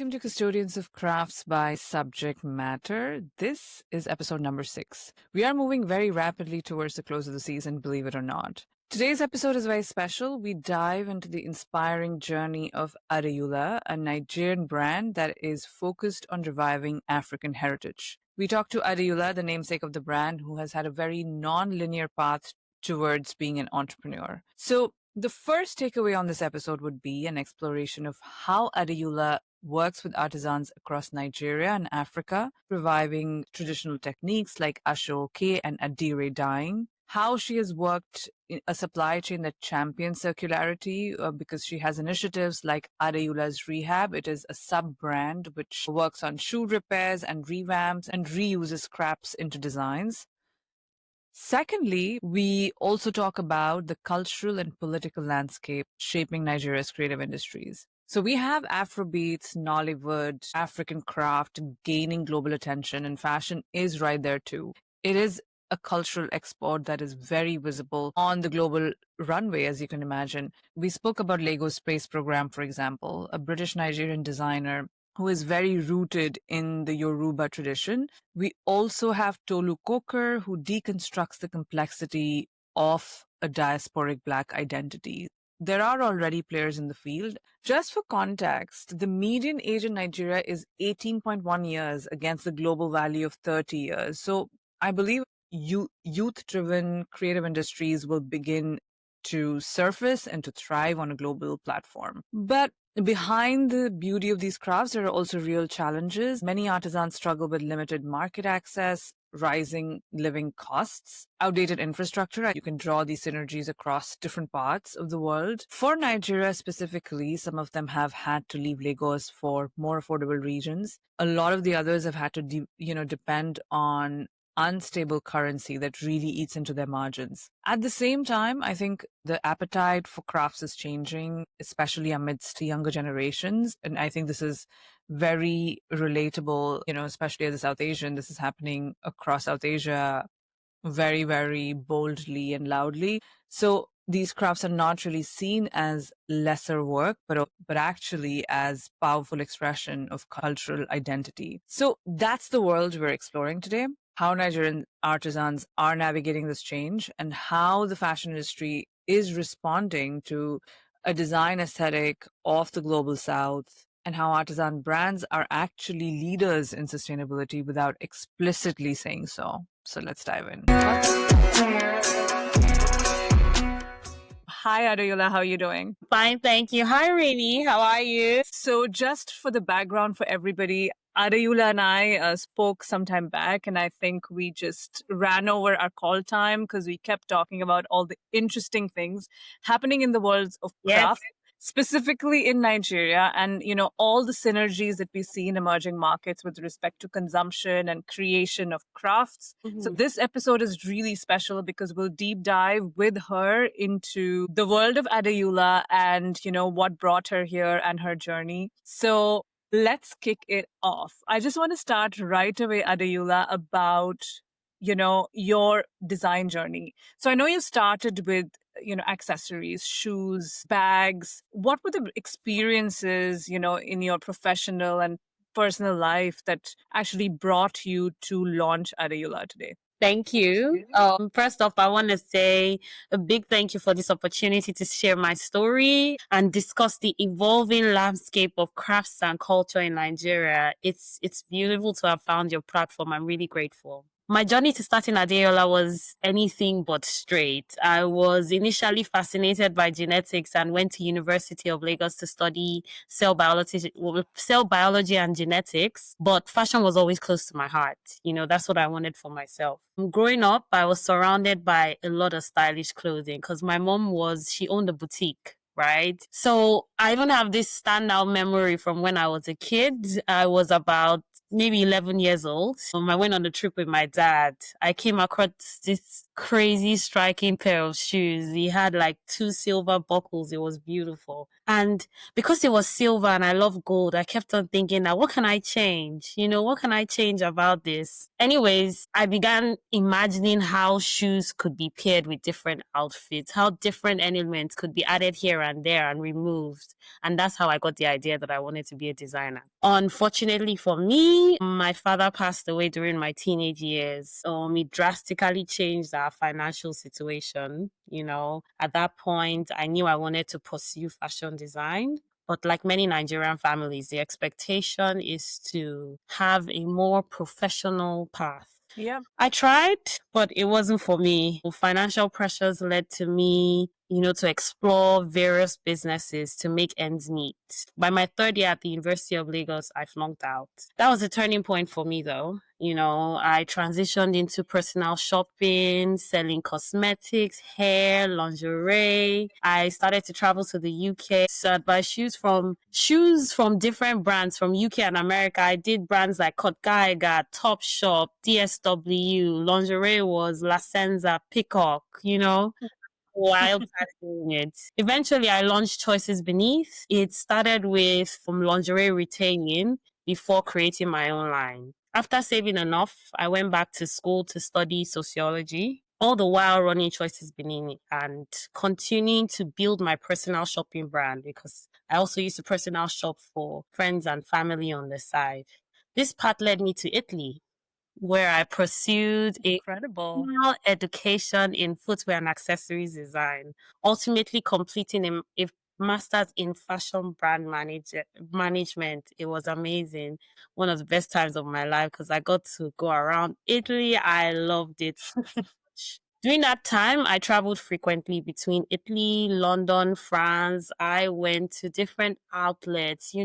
welcome to Custodians of Crafts by Subject Matter. This is episode number 6. We are moving very rapidly towards the close of the season, believe it or not. Today's episode is very special. We dive into the inspiring journey of Adeyoola, a Nigerian brand that is focused on reviving African heritage. We talk to Adeyoola, the namesake of the brand, who has had a very non-linear path towards being an entrepreneur. So the first takeaway on this episode would be an exploration of how Adeyoola works with artisans across Nigeria and Africa, reviving traditional techniques like ashoke and adire dyeing. How she has worked in a supply chain that champions circularity because she has initiatives like Adeyoola's Rehab. It is a sub-brand which works on shoe repairs and revamps and reuses scraps into designs. Secondly, we also talk about the cultural and political landscape shaping Nigeria's creative industries. So we have Afrobeats, Nollywood, African craft gaining global attention, and fashion is right there too. It is a cultural export that is very visible on the global runway, as you can imagine. We spoke about Lagos Space Program, for example, a British Nigerian designer who is very rooted in the Yoruba tradition. We also have Tolu Coker, who deconstructs the complexity of a diasporic Black identity. There are already players in the field. Just for context, the median age in Nigeria is 18.1 years against the global value of 30 years. So I believe youth-driven creative industries will begin to surface and to thrive on a global platform. But behind the beauty of these crafts, there are also real challenges. Many artisans struggle with limited market access, rising living costs, outdated infrastructure. You can draw these synergies across different parts of the world. For Nigeria specifically, some of them have had to leave Lagos for more affordable regions. A lot of the others have had to depend on unstable currency that really eats into their margins. At the same time, I think the appetite for crafts is changing, especially amidst younger generations. And I think this is very relatable, especially as a South Asian. This is happening across South Asia very, very boldly and loudly. So these crafts are not really seen as lesser work, but actually as powerful expression of cultural identity. So that's the world we're exploring today. How Nigerian artisans are navigating this change and how the fashion industry is responding to a design aesthetic of the global South, and how artisan brands are actually leaders in sustainability without explicitly saying so. So let's dive in. Hi, Adeyoola. How are you doing? Fine, thank you. Hi, Rini. How are you? So just for the background for everybody, Adeyoola and I spoke some time back, and I think we just ran over our call time because we kept talking about all the interesting things happening in the world of craft, specifically in Nigeria, and all the synergies that we see in emerging markets with respect to consumption and creation of crafts. So this episode is really special because we'll deep dive with her into the world of Adeyoola and what brought her here and her journey. So let's kick it off. I just want to start right away, Adeyoola, about your design journey. So I know you started with accessories, shoes, bags. What were the experiences in your professional and personal life that actually brought you to launch Adeyoola today? Thank you. First off, I want to say a big thank you for this opportunity to share my story and discuss the evolving landscape of crafts and culture in Nigeria. It's beautiful to have found your platform. I'm really grateful. My journey to starting Adeyoola was anything but straight. I was initially fascinated by genetics and went to University of Lagos to study cell biology and genetics, but fashion was always close to my heart. That's what I wanted for myself. Growing up, I was surrounded by a lot of stylish clothing because my mom she owned a boutique. Right. So I even have this standout memory from when I was a kid. I was about maybe 11 years old. I went on a trip with my dad. I came across this crazy striking pair of shoes. He had like two silver buckles. It was beautiful. And because it was silver and I love gold, I kept on thinking that what can I change? What can I change about this? Anyways, I began imagining how shoes could be paired with different outfits, how different elements could be added here and there and removed. And that's how I got the idea that I wanted to be a designer. Unfortunately for me, my father passed away during my teenage years. It drastically changed our financial situation. At that point, I knew I wanted to pursue fashion design. But like many Nigerian families, the expectation is to have a more professional path. Yeah. I tried, but it wasn't for me. Financial pressures led to me, to explore various businesses to make ends meet. By my third year at the University of Lagos, I flunked out. That was a turning point for me, though. I transitioned into personal shopping, selling cosmetics, hair, lingerie. I started to travel to the UK. So I'd buy shoes from different brands from UK and America. I did brands like Kurt Geiger, Topshop, DSW. Lingerie was La Senza, Peacock, wild time doing it. Eventually, I launched Choices Beneath. It started with from lingerie retailing before creating my own line. After saving enough, I went back to school to study sociology, all the while running Choices Beneath and continuing to build my personal shopping brand because I also used to personal shop for friends and family on the side. This path led me to Italy, where I pursued a Incredible. formal education in footwear and accessories design, ultimately completing a master's in fashion management. It was amazing. One of the best times of my life because I got to go around Italy. I loved it so much. During that time, I traveled frequently between Italy, London, France. I went to different outlets,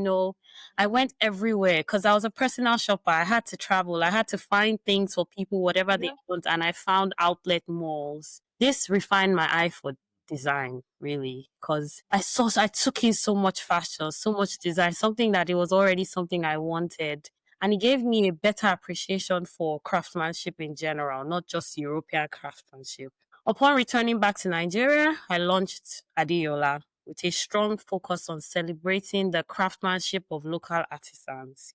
I went everywhere because I was a personal shopper. I had to travel. I had to find things for people, whatever they Yeah. want. And I found outlet malls. This refined my eye for design, really, because I took in so much fashion, so much design, something that it was already something I wanted. And it gave me a better appreciation for craftsmanship in general, not just European craftsmanship. Upon returning back to Nigeria, I launched Adeyoola with a strong focus on celebrating the craftsmanship of local artisans.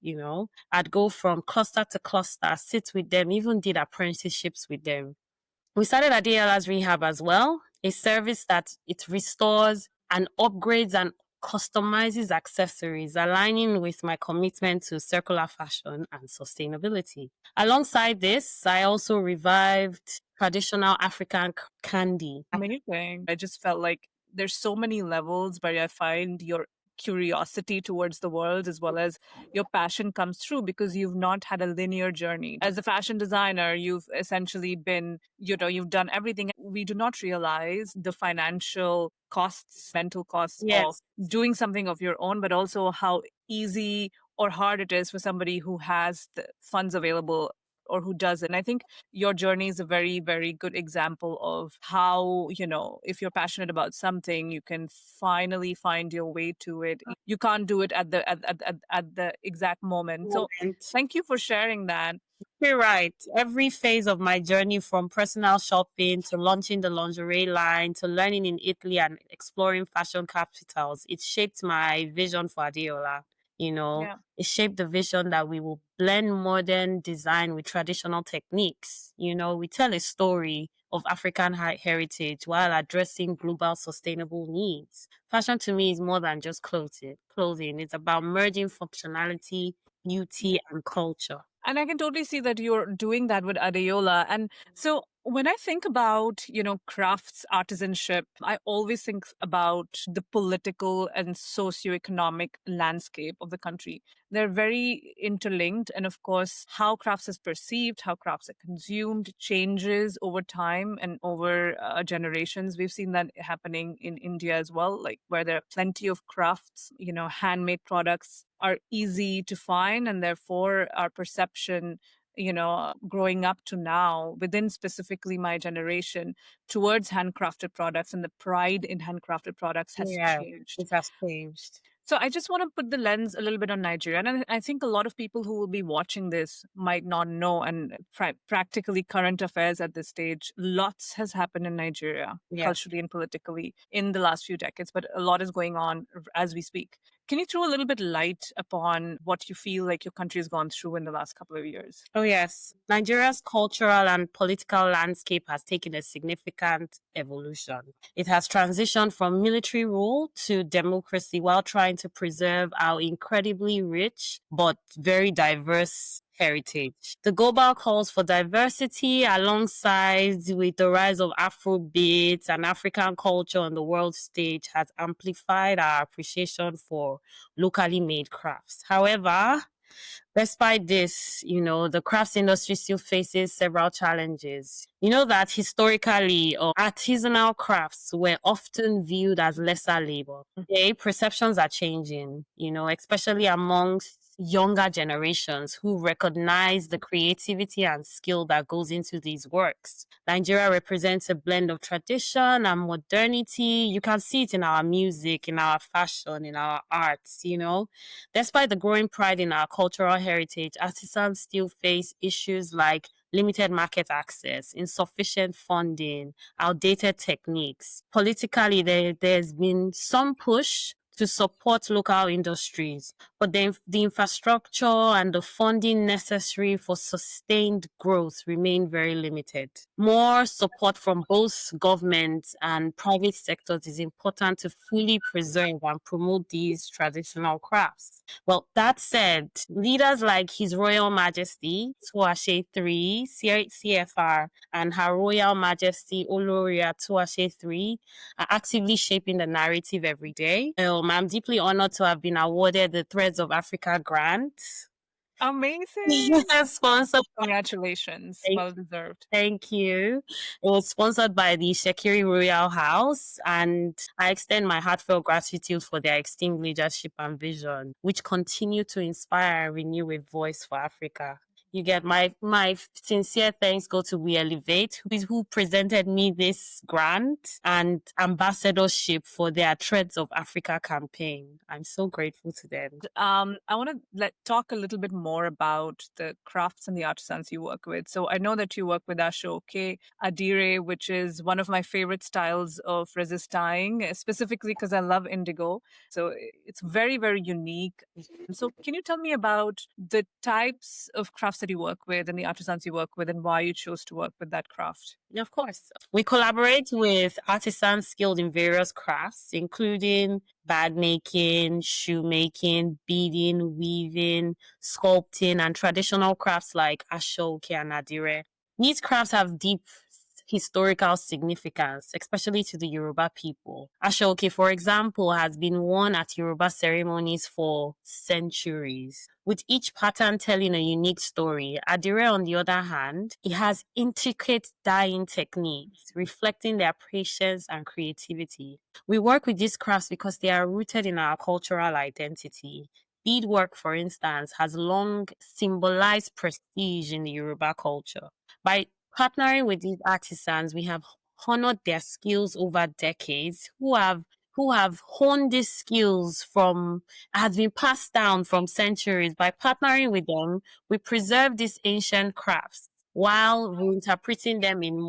I'd go from cluster to cluster, sit with them, even did apprenticeships with them. We started Adeola's Rehab as well, a service that it restores and upgrades and customizes accessories, aligning with my commitment to circular fashion and sustainability. Alongside this, I also revived traditional African candy. Amazing. I just felt like there's so many levels where I find your curiosity towards the world as well as your passion comes through because you've not had a linear journey. As a fashion designer, you've essentially been, you've done everything. We do not realize the financial costs, mental costs of Yes. doing something of your own, but also how easy or hard it is for somebody who has the funds available or who doesn't. I think your journey is a very, very good example of how, if you're passionate about something, you can finally find your way to it. You can't do it at the exact moment. So Moment. thank you for sharing that. You're right. Every phase of my journey from personal shopping to launching the lingerie line to learning in Italy and exploring fashion capitals, it shaped my vision for Adeola. Yeah. It shaped the vision that we will blend modern design with traditional techniques. We tell a story of African heritage while addressing global sustainable needs. Fashion to me is more than just clothing. Clothing. It's about merging functionality, beauty, and culture. And I can totally see that you're doing that with Adeola. And so when I think about, crafts, artisanship, I always think about the political and socioeconomic landscape of the country. They're very interlinked. And of course, how crafts is perceived, how crafts are consumed changes over time and over generations. We've seen that happening in India as well, like where there are plenty of crafts, handmade products are easy to find, and therefore our perception, growing up to now within specifically my generation towards handcrafted products and the pride in handcrafted products has Yeah, changed. it has changed. So I just want to put the lens a little bit on Nigeria. And I think a lot of people who will be watching this might not know, and practically current affairs at this stage, lots has happened in Nigeria, Yeah. culturally and politically, in the last few decades, but a lot is going on as we speak. Can you throw a little bit light upon what you feel like your country has gone through in the last couple of years? Oh, yes. Nigeria's cultural and political landscape has taken a significant evolution. It has transitioned from military rule to democracy while trying to preserve our incredibly rich but very diverse heritage. The global calls for diversity alongside with the rise of Afrobeats and African culture on the world stage has amplified our appreciation for locally made crafts. However, despite this, the crafts industry still faces several challenges. You know that historically, artisanal crafts were often viewed as lesser labor. Today, perceptions are changing, especially amongst younger generations who recognize the creativity and skill that goes into these works. Nigeria represents a blend of tradition and modernity. You can see it in our music, in our fashion, in our arts. Despite the growing pride in our cultural heritage, artisans still face issues like limited market access, insufficient funding, outdated techniques. Politically, there's been some push to support local industries, but the infrastructure and the funding necessary for sustained growth remain very limited. More support from both government and private sectors is important to fully preserve and promote these traditional crafts. Well, that said, leaders like His Royal Majesty Tuashe III, CFR, and Her Royal Majesty Oloria Tuashe III are actively shaping the narrative every day. I'm deeply honored to have been awarded the Threads of Africa grant. Amazing. Sponsored. Congratulations. Thank Well deserved. Thank you. It was sponsored by the Shekiri Royal House, and I extend my heartfelt gratitude for their esteemed leadership and vision, which continue to inspire and renew a voice for Africa. You get my sincere thanks go to We Elevate, who presented me this grant and ambassadorship for their Threads of Africa campaign. I'm so grateful to them. I want to talk a little bit more about the crafts and the artisans you work with. So I know that you work with Ashoke Adire, which is one of my favorite styles of resist dyeing, specifically because I love indigo. So it's very, very unique. So can you tell me about the types of crafts that you work with and the artisans you work with and why you chose to work with that craft? Of course. We collaborate with artisans skilled in various crafts, including bag making, shoemaking, beading, weaving, sculpting, and traditional crafts like ashoke and adire. These crafts have deep historical significance, especially to the Yoruba people. Ashoke, for example, has been worn at Yoruba ceremonies for centuries, with each pattern telling a unique story. Adire, on the other hand, it has intricate dyeing techniques, reflecting their patience and creativity. We work with these crafts because they are rooted in our cultural identity. Beadwork, for instance, has long symbolized prestige in the Yoruba culture. By partnering with these artisans, we have honored their skills over decades, who have honed these skills from has been passed down from centuries. By partnering with them, we preserve these ancient crafts while reinterpreting them in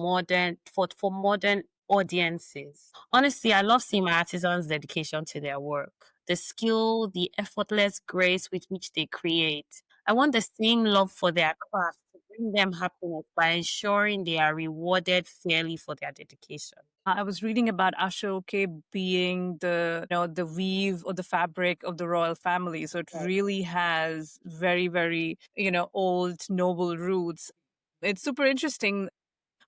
for modern audiences. Honestly, I love seeing my artisans' dedication to their work, the skill, the effortless grace with which they create. I want the same love for their craft to bring them happiness by ensuring they are rewarded fairly for their dedication. I was reading about Ashoke being the weave or the fabric of the royal family. So it really has very, very, old noble roots. It's super interesting.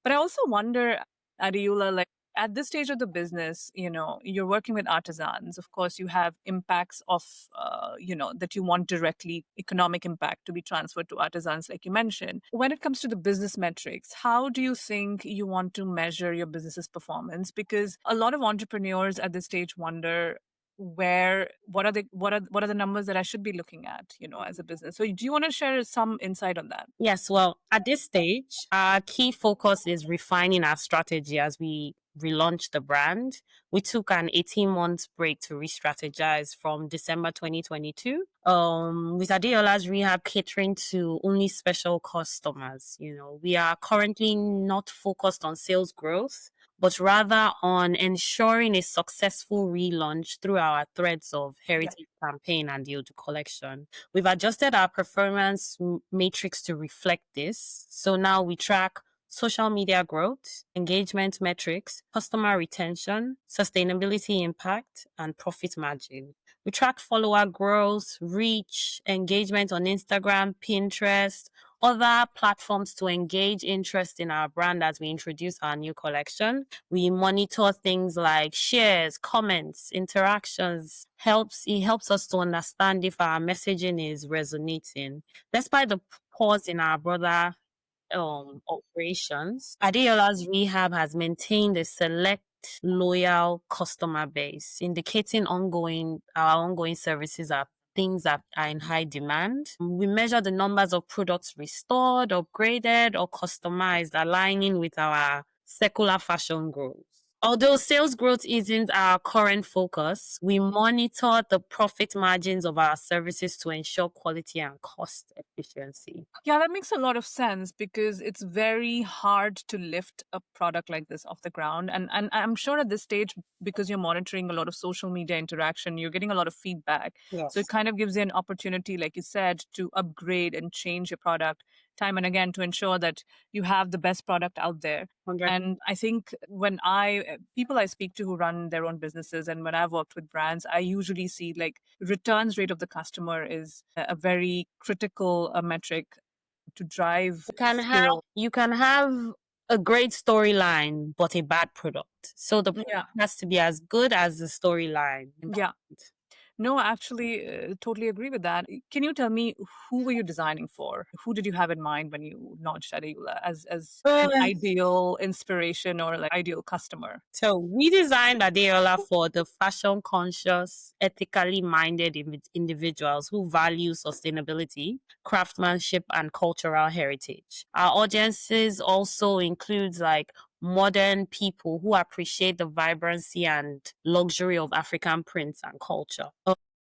But I also wonder, Adeyoola, like at this stage of the business, you're working with artisans. Of course, you have impacts of, that you want directly economic impact to be transferred to artisans, like you mentioned. When it comes to the business metrics, how do you think you want to measure your business's performance? Because a lot of entrepreneurs at this stage wonder, where what are the numbers that I should be looking at, as a business? So do you want to share some insight on that? Yes, well, at this stage, our key focus is refining our strategy as we relaunch the brand. We took an 18-month break to re-strategize from December 2022. With Adeola's rehab catering to only special customers. We are currently not focused on sales growth, but rather on ensuring a successful relaunch through our threads of heritage campaign and the Odu collection. We've adjusted our performance matrix to reflect this. So now we track social media growth, engagement metrics, customer retention, sustainability impact, and profit margin. We track follower growth, reach, engagement on Instagram, Pinterest, other platforms to engage interest in our brand as we introduce our new collection. We monitor things like shares, comments, interactions. It helps us to understand if our messaging is resonating. Despite the pause in our broader operations, Adeola's rehab has maintained a select loyal customer base, indicating our ongoing services are things that are in high demand. We measure the numbers of products restored, upgraded, or customized, aligning with our secular fashion growth. Although sales growth isn't our current focus, we monitor the profit margins of our services to ensure quality and cost efficiency. Yeah, that makes a lot of sense because it's very hard to lift a product like this off the ground. And I'm sure at this stage, because you're monitoring a lot of social media interaction, you're getting a lot of feedback. So it Yes. kind of gives you an opportunity, like you said, to upgrade and change your product time and again to ensure that you have the best product out there. 100. And I think people I speak to who run their own businesses, and when I've worked with brands, I usually see like returns rate of the customer is a very critical metric to drive scale. You can have a great storyline but a bad product. So the product Yeah, has to be as good as the storyline. yeah. No, actually, totally agree with that. Can you tell me who were you designing for? Who did you have in mind when you launched Adeyoola as an ideal inspiration or like ideal customer? So we designed Adeola for the fashion conscious, ethically minded individuals who value sustainability, craftsmanship, and cultural heritage. Our audiences also includes like modern people who appreciate the vibrancy and luxury of African prints and culture.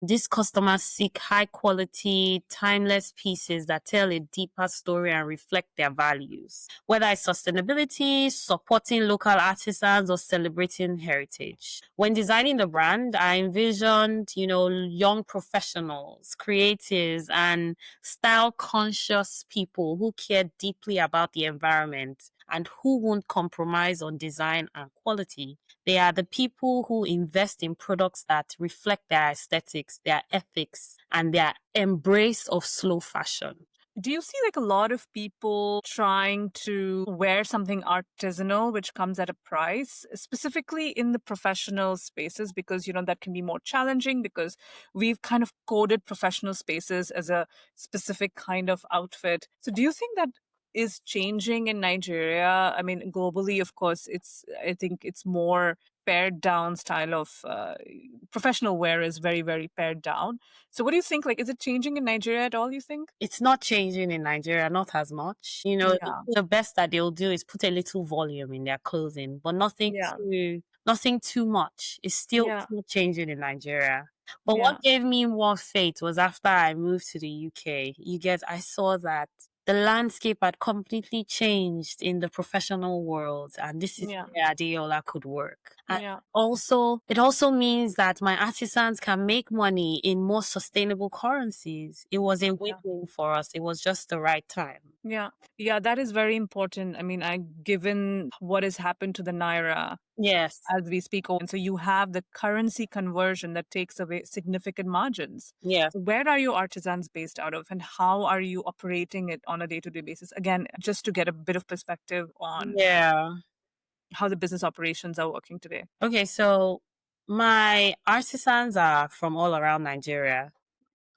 These customers seek high quality, timeless pieces that tell a deeper story and reflect their values, whether it's sustainability, supporting local artisans, or celebrating heritage. When designing the brand, I envisioned, young professionals, creatives, and style conscious people who care deeply about the environment and who won't compromise on design and quality. They are the people who invest in products that reflect their aesthetics, their ethics, and their embrace of slow fashion. Do you see like a lot of people trying to wear something artisanal, which comes at a price, specifically in the professional spaces? Because, that can be more challenging because we've kind of coded professional spaces as a specific kind of outfit. So, do you think that is changing in Nigeria? I mean, globally, of course, I think it's more pared down style of professional wear is very, very pared down. So what do you think? Like, is it changing in Nigeria at all, you think? It's not changing in Nigeria, not as much. Yeah. The best that they'll do is put a little volume in their clothing, but Yeah. nothing too much. Yeah. It's not changing in Nigeria. But Yeah. what gave me more faith was after I moved to the UK. I saw that the landscape had completely changed in the professional world, and this is Yeah. where Adeola could work. And Yeah. it also means that my artisans can make money in more sustainable currencies. It was a Yeah. win-win for us. It was just the right time. Yeah. Yeah. That is very important. I mean, given what has happened to the Naira Yes. as we speak, and so you have the currency conversion that takes away significant margins. Yes. Where are your artisans based out of, and how are you operating it on a day-to-day basis? Again, just to get a bit of perspective on Yeah. how the business operations are working today. Okay, so my artisans are from all around Nigeria.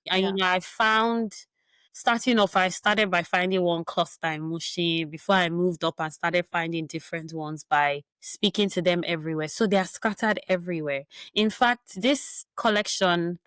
And Yeah. I found Starting off, I started by finding one cluster in Mushi before I moved up and started finding different ones by speaking to them everywhere. So they are scattered everywhere. In fact, this collection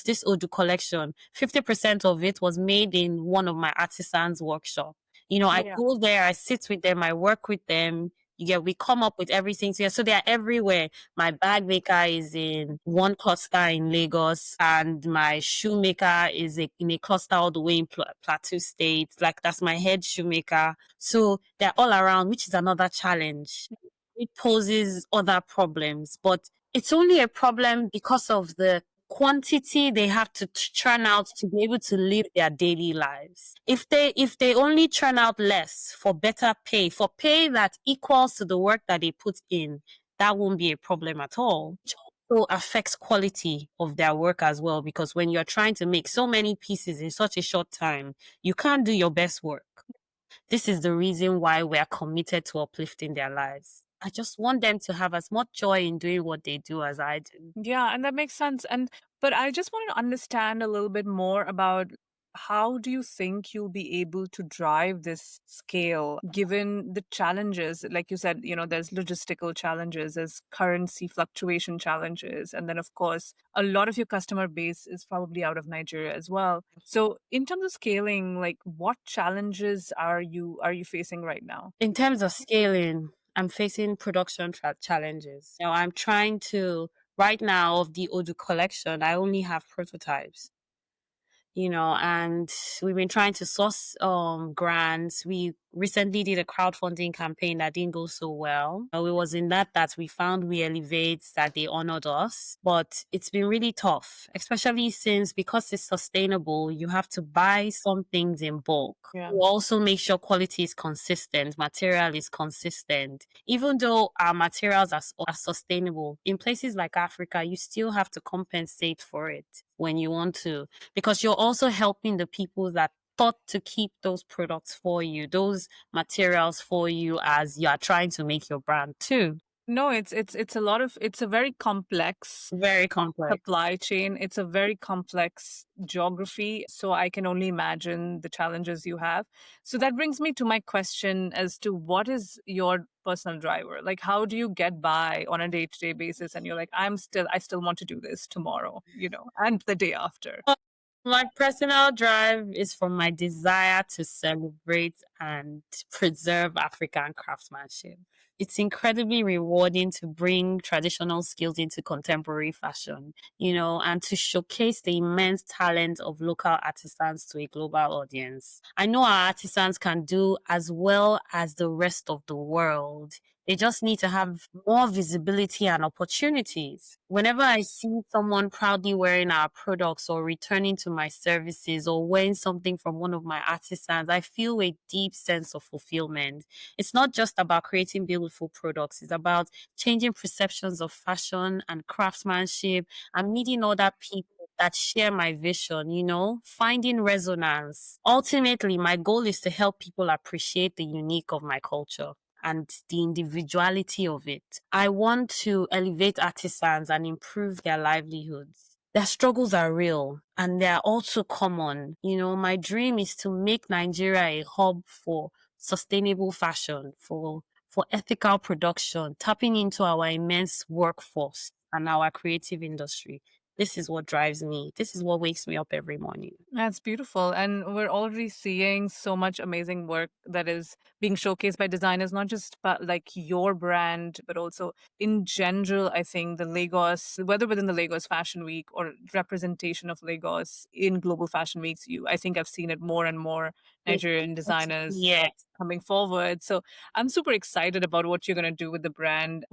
this Odu collection, 50% of it was made in one of my artisans' workshop. I go there, I sit with them, I work with them. We come up with everything together. So they are everywhere. My bag maker is in one cluster in Lagos, and my shoemaker is in a cluster all the way in Plateau State. Like, that's my head shoemaker. So they're all around, which is another challenge. It poses other problems, but it's only a problem because of the quantity they have to churn out to be able to live their daily lives. If they only churn out less for better pay, for pay that equals to the work that they put in, that won't be a problem at all. Which also affects quality of their work as well, because when you're trying to make so many pieces in such a short time, you can't do your best work. This is the reason why we are committed to uplifting their lives. I just want them to have as much joy in doing what they do as I do. Yeah, and that makes sense. But I just wanted to understand a little bit more about how do you think you'll be able to drive this scale given the challenges? Like you said, there's logistical challenges, there's currency fluctuation challenges, and then of course, a lot of your customer base is probably out of Nigeria as well. So in terms of scaling, like what challenges are you facing right now? In terms of scaling, I'm facing production challenges. I'm trying to, right now, of the Odu collection, I only have prototypes. And we've been trying to source grants. We recently did a crowdfunding campaign that didn't go so well. It was in that we found We Elevate, that they honored us, but it's been really tough, especially since, because it's sustainable, you have to buy some things in bulk. Yeah. You also make sure quality is consistent, material is consistent. Even though our materials are sustainable, in places like Africa, you still have to compensate for it when you want to, because you're also helping the people that thought to keep those products for you, those materials for you, as you are trying to make your brand too. No, it's a very complex Very complex. supply chain. It's a very complex geography. So I can only imagine the challenges you have. So that brings me to my question as to what is your personal driver? Like, how do you get by on a day-to-day basis? And you're like, I still want to do this tomorrow, and the day after. My personal drive is from my desire to celebrate and preserve African craftsmanship. It's incredibly rewarding to bring traditional skills into contemporary fashion, and to showcase the immense talent of local artisans to a global audience. I know our artisans can do as well as the rest of the world. They just need to have more visibility and opportunities. Whenever I see someone proudly wearing our products or returning to my services or wearing something from one of my artisans, I feel a deep sense of fulfillment. It's not just about creating beautiful products, it's about changing perceptions of fashion and craftsmanship and meeting other people that share my vision, finding resonance. Ultimately, my goal is to help people appreciate the unique of my culture and the individuality of it. I want to elevate artisans and improve their livelihoods. Their struggles are real and they are also common. My dream is to make Nigeria a hub for sustainable fashion, for ethical production, tapping into our immense workforce and our creative industry. This is what drives me. This is what wakes me up every morning. That's beautiful. And we're already seeing so much amazing work that is being showcased by designers, not just like your brand, but also in general. I think the Lagos, whether within the Lagos Fashion Week or representation of Lagos in global fashion weeks, I think I've seen it more and more Nigerian designers Yes. coming forward. So I'm super excited about what you're going to do with the brand.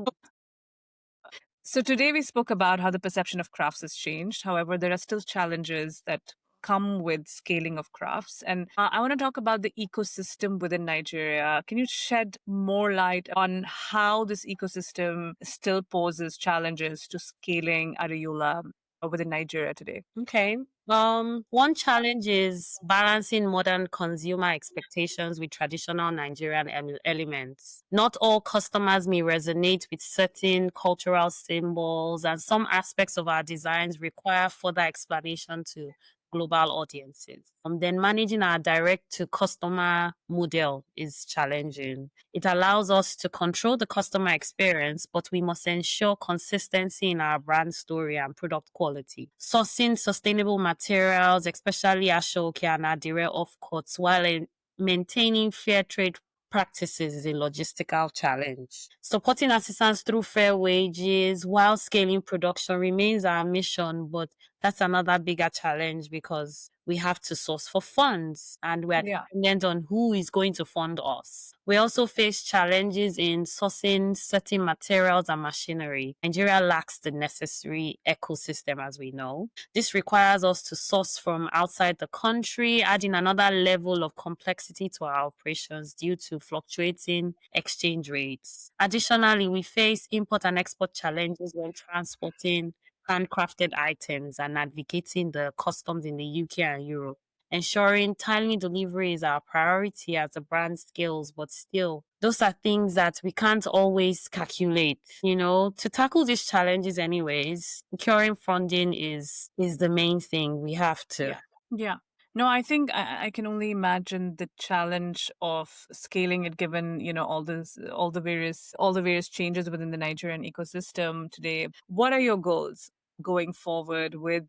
So today we spoke about how the perception of crafts has changed. However, there are still challenges that come with scaling of crafts. And I want to talk about the ecosystem within Nigeria. Can you shed more light on how this ecosystem still poses challenges to scaling Adeyoola within Nigeria today? Okay. One challenge is balancing modern consumer expectations with traditional Nigerian elements. Not all customers may resonate with certain cultural symbols, and some aspects of our designs require further explanation to global audiences. Then managing our direct to customer model is challenging. It allows us to control the customer experience, but we must ensure consistency in our brand story and product quality. Sourcing sustainable materials, especially ashoke and adire offcuts, while maintaining fair trade practices is a logistical challenge. Supporting artisans through fair wages while scaling production remains our mission, but that's another bigger challenge because we have to source for funds and we're dependent on who is going to fund us. We also face challenges in sourcing certain materials and machinery. Nigeria lacks the necessary ecosystem, as we know. This requires us to source from outside the country, adding another level of complexity to our operations due to fluctuating exchange rates. Additionally, we face import and export challenges when transporting handcrafted items and navigating the customs in the UK and Europe. Ensuring timely delivery is our priority as the brand scales, but still, those are things that we can't always calculate. To tackle these challenges, anyways, securing funding is the main thing. We have to. Yeah. No, I think I can only imagine the challenge of scaling it given, all the various changes within the Nigerian ecosystem today. What are your goals going forward with,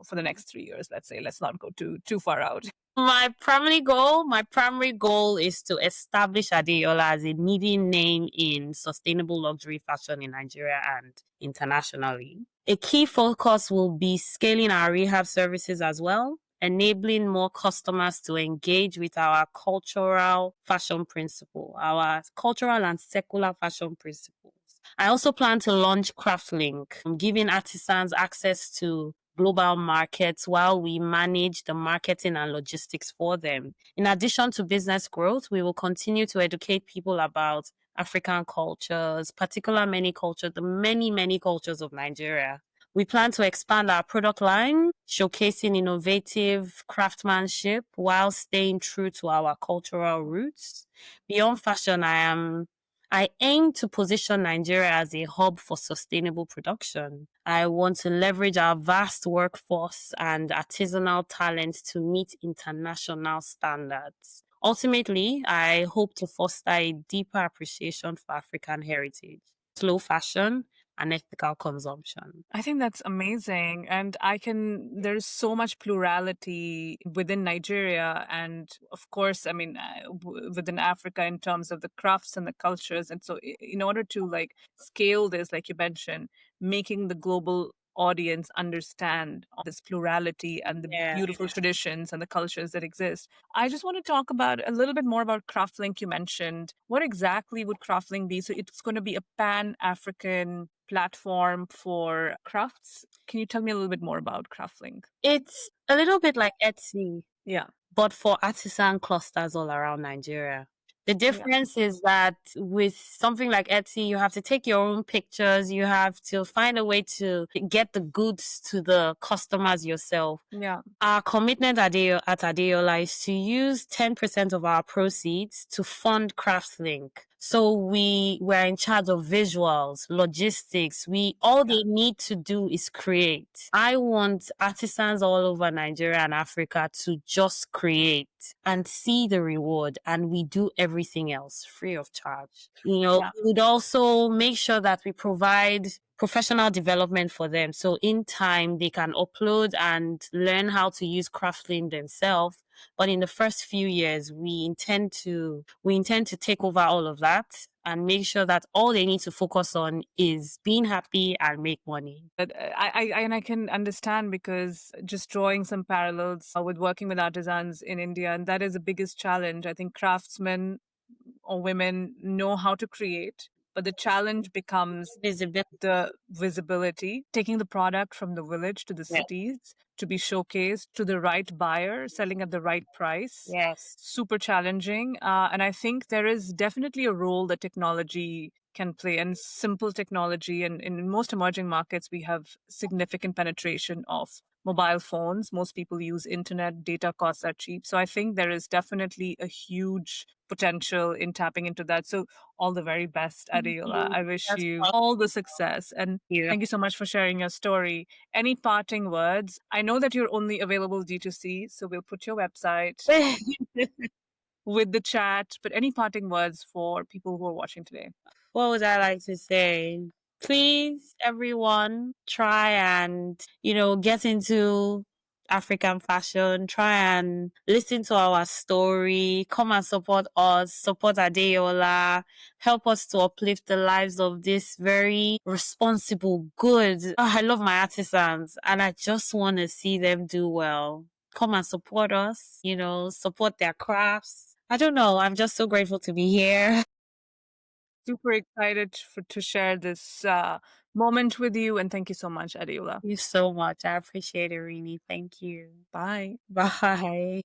for the next 3 years, let's say? Let's not go too far out. My primary goal is to establish Adeyoola as a leading name in sustainable luxury fashion in Nigeria and internationally. A key focus will be scaling our rehab services as well, enabling more customers to engage with our cultural and secular fashion principles. I also plan to launch CraftLink, giving artisans access to global markets while we manage the marketing and logistics for them. In addition to business growth, we will continue to educate people about African cultures, the many, many cultures of Nigeria. We plan to expand our product line, showcasing innovative craftsmanship while staying true to our cultural roots. Beyond fashion, I aim to position Nigeria as a hub for sustainable production. I want to leverage our vast workforce and artisanal talent to meet international standards. Ultimately, I hope to foster a deeper appreciation for African heritage, slow fashion, and ethical consumption. I think that's amazing. And there's so much plurality within Nigeria. And of course, within Africa in terms of the crafts and the cultures. And so, in order to scale this, like you mentioned, making the global audience understand this plurality and the beautiful traditions and the cultures that exist. I just want to talk about a little bit more about CraftLink. You mentioned, what exactly would CraftLink be? So it's going to be a pan-African platform for crafts. Can you tell me a little bit more about CraftLink? It's a little bit like Etsy, Yeah. but for artisan clusters all around Nigeria. The difference is that with something like Etsy, you have to take your own pictures. You have to find a way to get the goods to the customers yourself. Yeah. Our commitment at Adeyoola is to use 10% of our proceeds to fund CraftLink. So we're in charge of visuals, logistics. All they need to do is create. I want artisans all over Nigeria and Africa to just create and see the reward, and we do everything else free of charge. We would also make sure that we provide professional development for them. So in time, they can upload and learn how to use CraftLink themselves. But in the first few years, we intend to take over all of that and make sure that all they need to focus on is being happy and make money. But I can understand, because just drawing some parallels with working with artisans in India, and that is the biggest challenge. I think craftsmen or women know how to create, but the challenge becomes the visibility, taking the product from the village to the cities to be showcased to the right buyer, selling at the right price. Yes. Super challenging. And I think there is definitely a role that technology can play, and simple technology. And in most emerging markets, we have significant penetration of mobile phones. Most people use internet, data costs are cheap. So I think there is definitely a huge potential in tapping into that. So all the very best, Thank Adeyoola. you. I wish That's you all the success and you. thank you so much for sharing your story. Any parting words? I know that you're only available D2C, so we'll put your website with the chat, but any parting words for people who are watching today? What would I like to say? Please, everyone, try and, get into African fashion. Try and listen to our story. Come and support us. Support Adeyola. Help us to uplift the lives of this very responsible, good. I love my artisans and I just want to see them do well. Come and support us, support their crafts. I don't know. I'm just so grateful to be here. Super excited to share this moment with you, and thank you so much, Adeyoola. You so much. I appreciate it, Rini. Thank you. Bye. Bye.